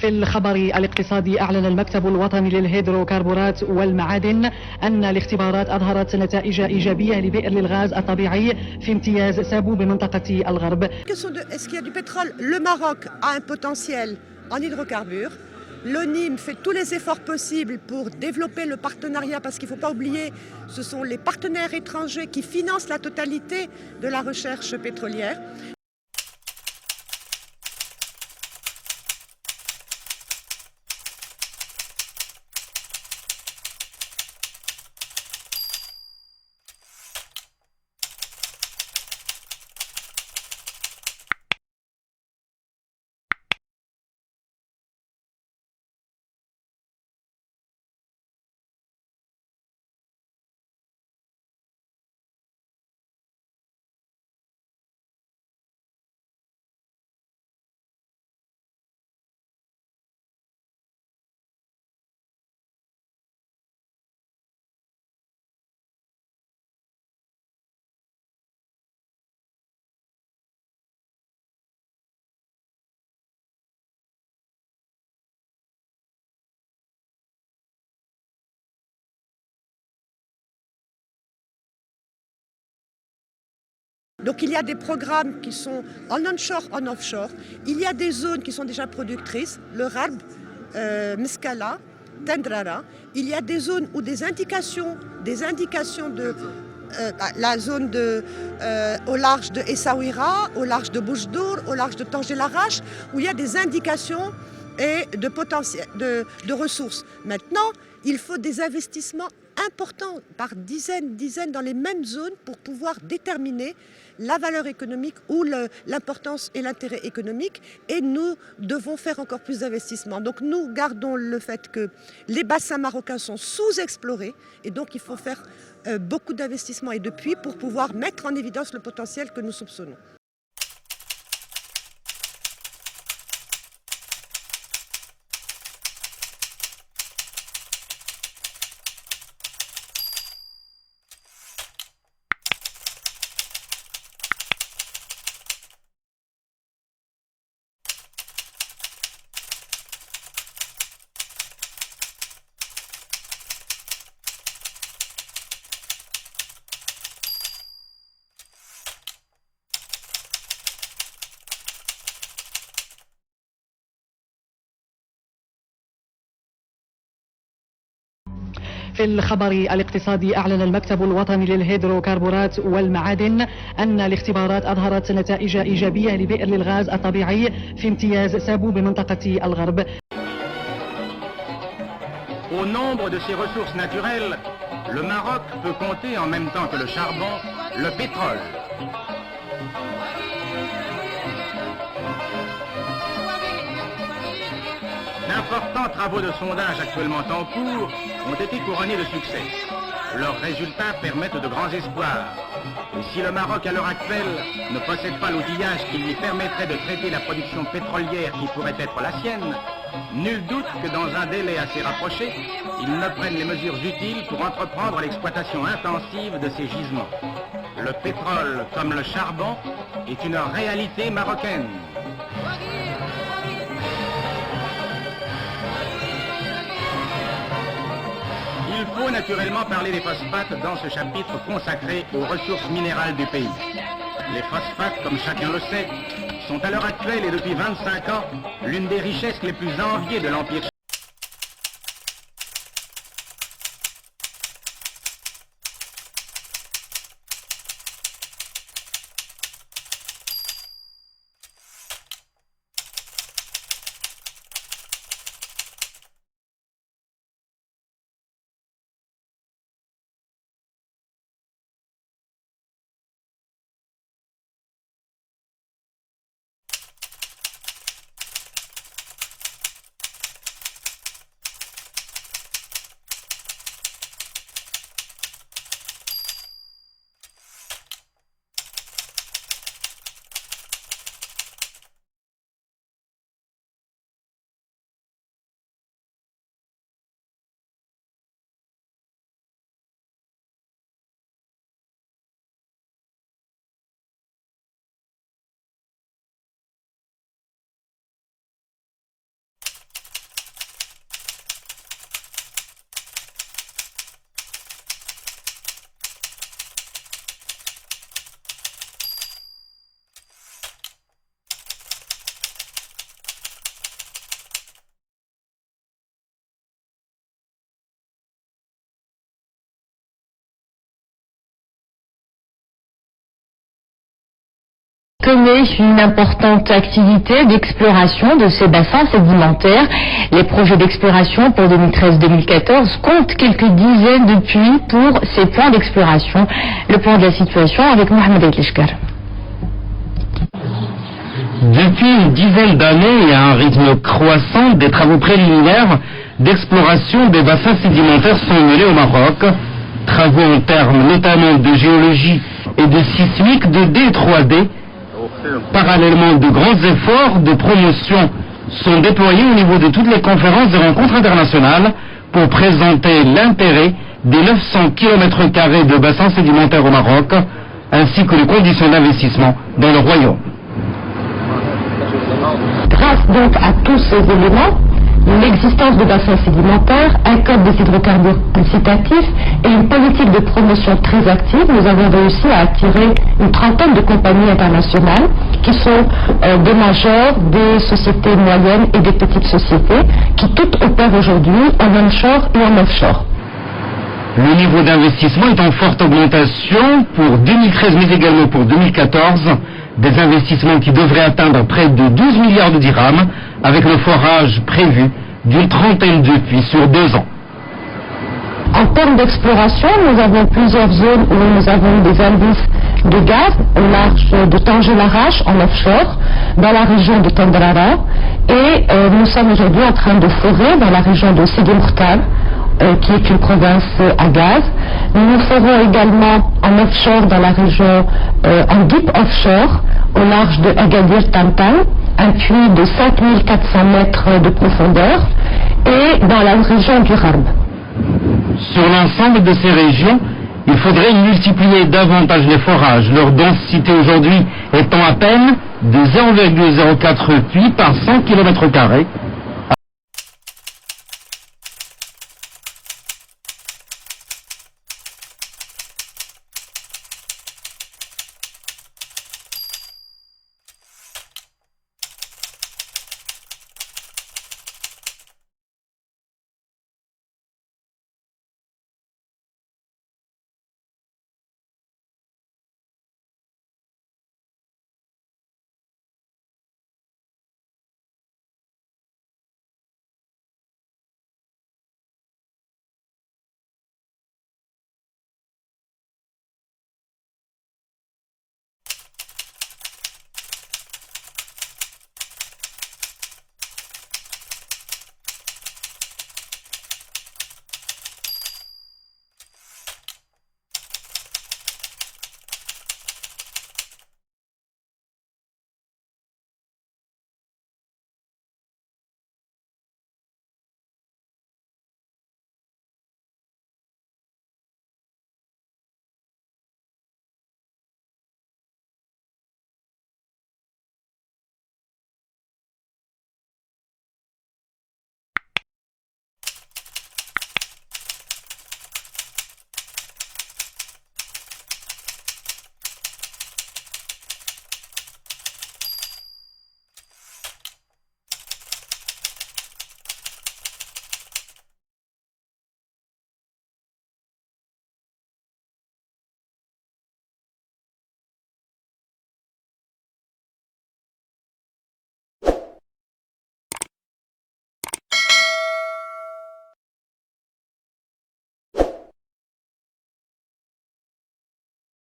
في الخبر الاقتصادي أعلن المكتب الوطني للهيدروكربورات والمعادن أن الاختبارات أظهرت نتائج إيجابية لبئر للغاز الطبيعي في امتياز سابو بمنطقة الغرب. Est-ce qu'il y a du pétrole? Le Maroc a un potentiel en hydrocarbures. L'ONIM fait tous les efforts possibles pour développer le partenariat parce qu'il ne faut pas oublier, ce sont les partenaires étrangers qui financent la totalité de la recherche pétrolière. Donc il y a des programmes qui sont en onshore, en offshore. Il y a des zones qui sont déjà productrices, le Rab, Meskala, Tendrara. Il y a des zones où des indications de la zone au large de Essaouira, au large de Boujdour, au large de Tanger-Larache, où il y a des indications et de potentiel, de ressources. Maintenant, il faut des investissements importants par dizaines dans les mêmes zones pour pouvoir déterminer la valeur économique ou l'importance et l'intérêt économique, et nous devons faire encore plus d'investissements. Donc nous gardons le fait que les bassins marocains sont sous-explorés et donc il faut faire beaucoup d'investissements et de puits pour pouvoir mettre en évidence le potentiel que nous soupçonnons. في الخبر الاقتصادي أعلن المكتب الوطني للهيدروكربورات والمعادن أن الاختبارات أظهرت نتائج إيجابية لبئر للغاز الطبيعي في امتياز سابو بمنطقة الغرب. Au nombre de ses ressources naturelles, le Maroc peut compter en même temps que le charbon, le pétrole. D'importants travaux de sondage actuellement en cours ont été couronnés de succès. Leurs résultats permettent de grands espoirs. Et si le Maroc à l'heure actuelle ne possède pas l'outillage qui lui permettrait de traiter la production pétrolière qui pourrait être la sienne, nul doute que dans un délai assez rapproché, il ne prenne les mesures utiles pour entreprendre l'exploitation intensive de ces gisements. Le pétrole, comme le charbon, est une réalité marocaine. Il faut naturellement parler des phosphates dans ce chapitre consacré aux ressources minérales du pays. Les phosphates, comme chacun le sait, sont à l'heure actuelle et depuis 25 ans l'une des richesses les plus enviées de l'Empire. connaît une importante activité d'exploration de ces bassins sédimentaires. Les projets d'exploration pour 2013-2014 comptent quelques dizaines de puits pour ces points d'exploration. Le point de la situation avec Mohamed Aïtlishkar. Depuis une dizaine d'années et à un rythme croissant, des travaux préliminaires d'exploration des bassins sédimentaires sont menés au Maroc. Travaux en termes notamment de géologie et de sismique, de D et 3D. Parallèlement, de grands efforts de promotion sont déployés au niveau de toutes les conférences et rencontres internationales pour présenter l'intérêt des 900 km² de bassins sédimentaires au Maroc, ainsi que les conditions d'investissement dans le royaume. Grâce donc à tous ces éléments, l'existence de bassins sédimentaires, un code des hydrocarbures incitatif et une politique de promotion très active, nous avons réussi à attirer une trentaine de compagnies internationales qui sont des majors, des sociétés moyennes et des petites sociétés qui toutes opèrent aujourd'hui en onshore et en offshore. Le niveau d'investissement est en forte augmentation pour 2013 mais également pour 2014. Des investissements qui devraient atteindre près de 12 milliards de dirhams avec le forage prévu d'une trentaine de puits sur 2 ans. En termes d'exploration, nous avons plusieurs zones où nous avons des indices de gaz au large de Tanger-Larache en offshore, dans la région de Tendrara, et nous sommes aujourd'hui en train de forer dans la région de Sidi Mokhtar, qui est une province à gaz. Nous ferons également en offshore dans la région, en deep offshore, au large de Agadir Tantan, un puits de 5400 mètres de profondeur, et dans la région du Harb. Sur l'ensemble de ces régions, il faudrait multiplier davantage les forages, leur densité aujourd'hui étant à peine de 0,04 puits par 100 km².